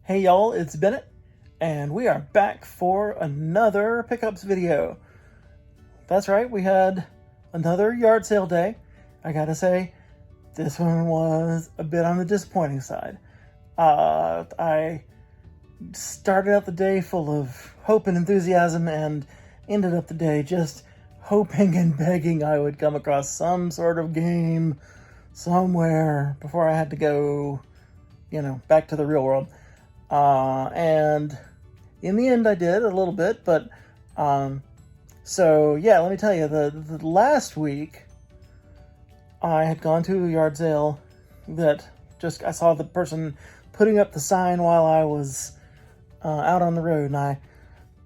Hey y'all, it's Bennett, and we are back for another pickups video. That's right, we had another yard sale day. I gotta say, this one was a bit on the disappointing side. I started out the day full of hope and enthusiasm and ended up the day just hoping and begging I would come across some sort of game somewhere before I had to go, back to the real world. And in the end I did a little bit, but, so yeah, let me tell you, the last week I had gone to a yard sale that I saw the person putting up the sign while I was, out on the road, and I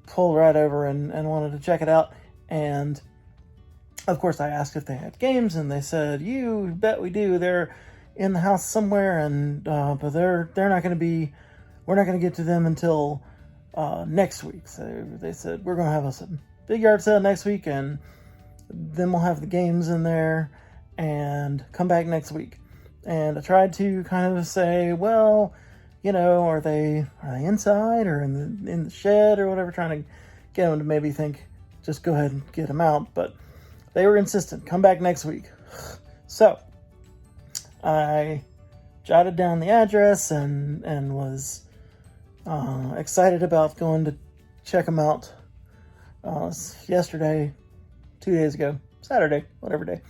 pulled right over and wanted to check it out. And of course I asked if they had games, and they said, "You bet we do. They're in the house somewhere, and, but they're not going to be, we're not going to get to them until next week." So they said, "We're going to have a big yard sale next week, and then we'll have the games in there, and come back next week." And I tried to kind of say, well, are they inside or in the shed or whatever, trying to get them to maybe think, just go ahead and get them out. But they were insistent, come back next week. So I jotted down the address and was excited about going to check them out yesterday, 2 days ago, Saturday, whatever day.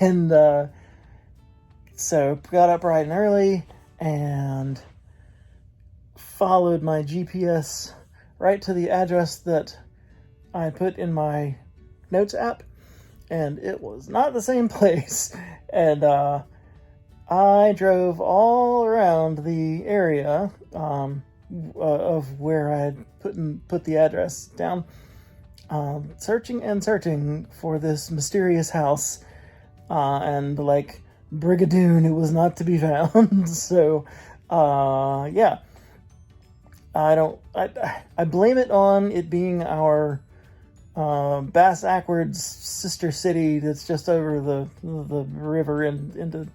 And so got up bright and early and followed my GPS right to the address that I put in my notes app, and it was not the same place. And I drove all around the area of where I had put the address down, searching and searching for this mysterious house, and like Brigadoon, it was not to be found. So yeah, I blame it on it being our Bass Ackwards sister city that's just over the river into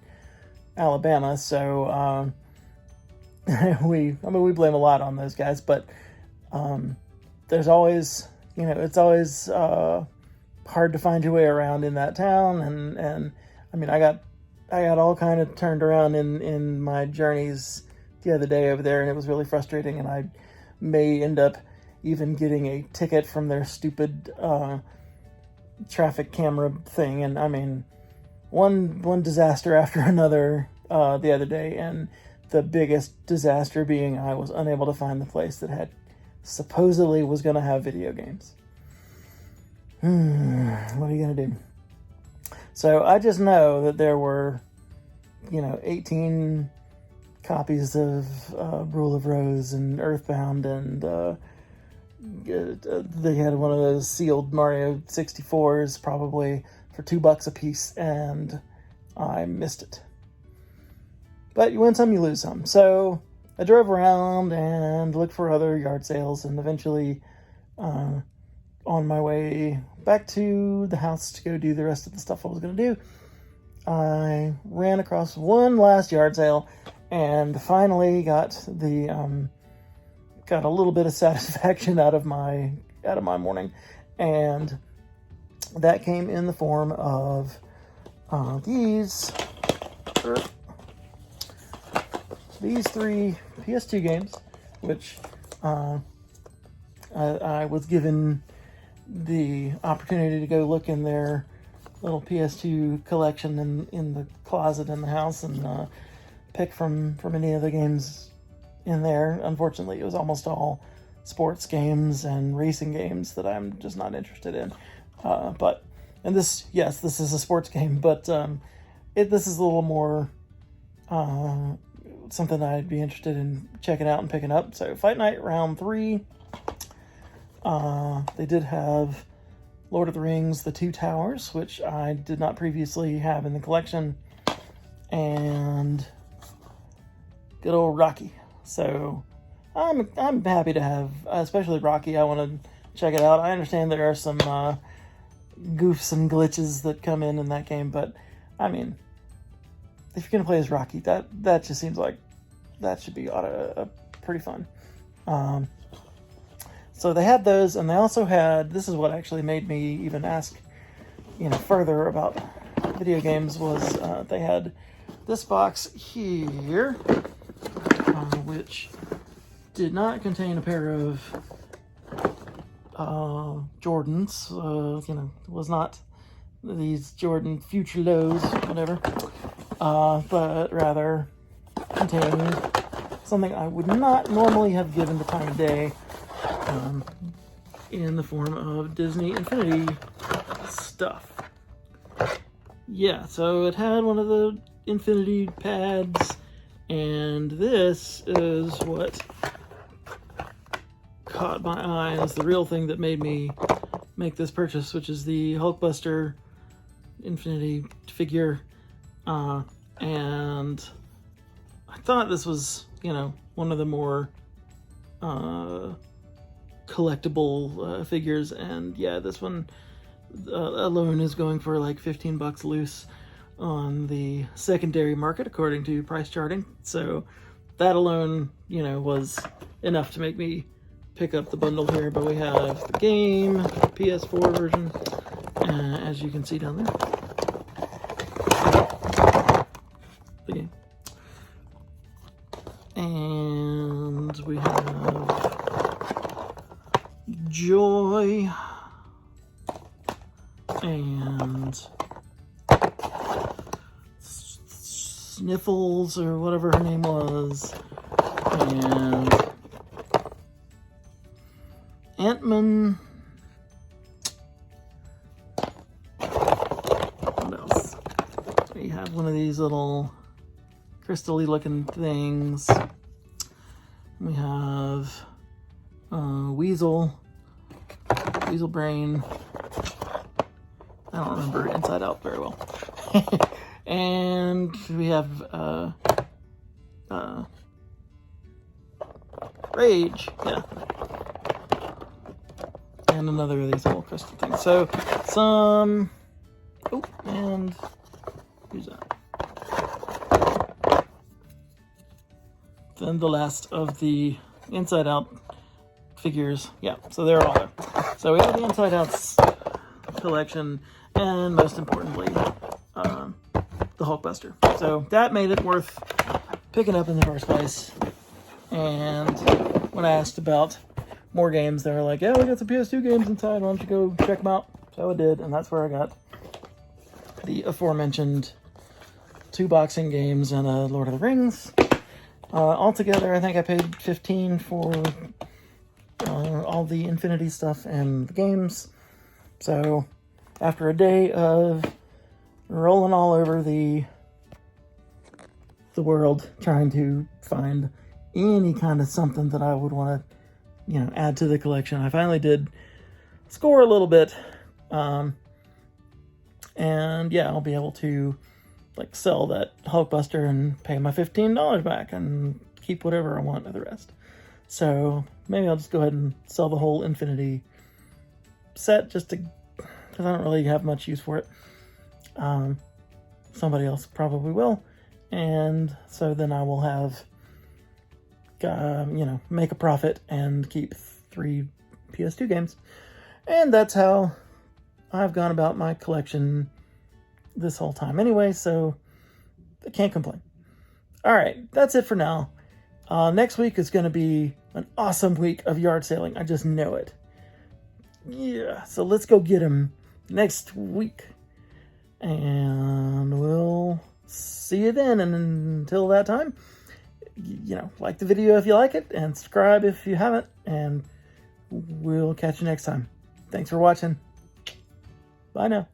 Alabama. So we blame a lot on those guys, but there's always, it's always hard to find your way around in that town. And I mean, I got all kind of turned around in my journeys the other day over there, and it was really frustrating, and I may end up even getting a ticket from their stupid traffic camera thing. And I mean, one disaster after another the other day, and the biggest disaster being I was unable to find the place that supposedly was going to have video games. What are you going to do? So I just know that there were, 18 copies of Rule of Rose and Earthbound, and they had one of those sealed Mario 64s probably for $2 a piece, and I missed it. But you win some, you lose some. So I drove around and looked for other yard sales, and eventually on my way back to the house to go do the rest of the stuff I was going to do, I ran across one last yard sale and finally got a little bit of satisfaction out of my morning. And that came in the form of these 3 PS2 games, which I was given the opportunity to go look in their little PS2 collection in the closet in the house and pick from any of the games in there. Unfortunately, it was almost all sports games and racing games that I'm just not interested in. This is a sports game, but this is a little more something I'd be interested in checking out and picking up. So Fight Night Round 3. They did have Lord of the Rings, The Two Towers, which I did not previously have in the collection, and good old Rocky. So I'm happy to have, especially Rocky. I want to check it out. I understand there are some goofs and glitches that come in that game, but I mean, if you're gonna play as Rocky, that just seems like that should be a pretty fun. So they had those, and they also had, this is what actually made me even ask, further about video games, was they had this box here, which did not contain a pair of Jordans. It was not these Jordan Future Lows, whatever, but rather contained something I would not normally have given the time of day, in the form of Disney Infinity stuff. Yeah, so it had one of the Infinity pads, and this is what caught my eye as the real thing that made me make this purchase, which is the Hulkbuster Infinity figure. And I thought this was, one of the more collectible figures, and yeah, this one alone is going for like $15 loose on the secondary market according to price charting. So that alone, was enough to make me pick up the bundle here. But we have the game, PS4 version, as you can see down there. The game. And we have Joy and Sniffles, or whatever her name was, and Ant-Man. What else? We have one of these little crystal-y looking things. We have Weasel Brain. I don't remember Inside Out very well. And we have Rage, yeah. And another of these little crystal things. So some, and who's that? Then the last of the Inside Out figures. Yeah, so they're all there. So we have the Inside Outs collection, and most importantly, the Hulkbuster. So that made it worth picking up in the first place. And when I asked about more games, they were like, yeah, we got some PS2 games inside, why don't you go check them out? So I did, and that's where I got the aforementioned 2 boxing games and a Lord of the Rings. Altogether, I think I paid $15 for all the Infinity stuff and the games. So after a day of rolling all over the world trying to find any kind of something that I would want to, add to the collection, I finally did score a little bit. And yeah, I'll be able to sell that Hulkbuster and pay my $15 back and keep whatever I want of the rest. So maybe I'll just go ahead and sell the whole Infinity set because I don't really have much use for it. Somebody else probably will. And so then I will have, make a profit and keep 3 PS2 games. And that's how I've gone about my collection this whole time anyway, so I can't complain. All right, that's it for now. Next week is going to be an awesome week of yard sailing. I just know it. Yeah, so let's go get them next week. And we'll see you then. And until that time, like the video if you like it, and subscribe if you haven't. And we'll catch you next time. Thanks for watching. Bye now.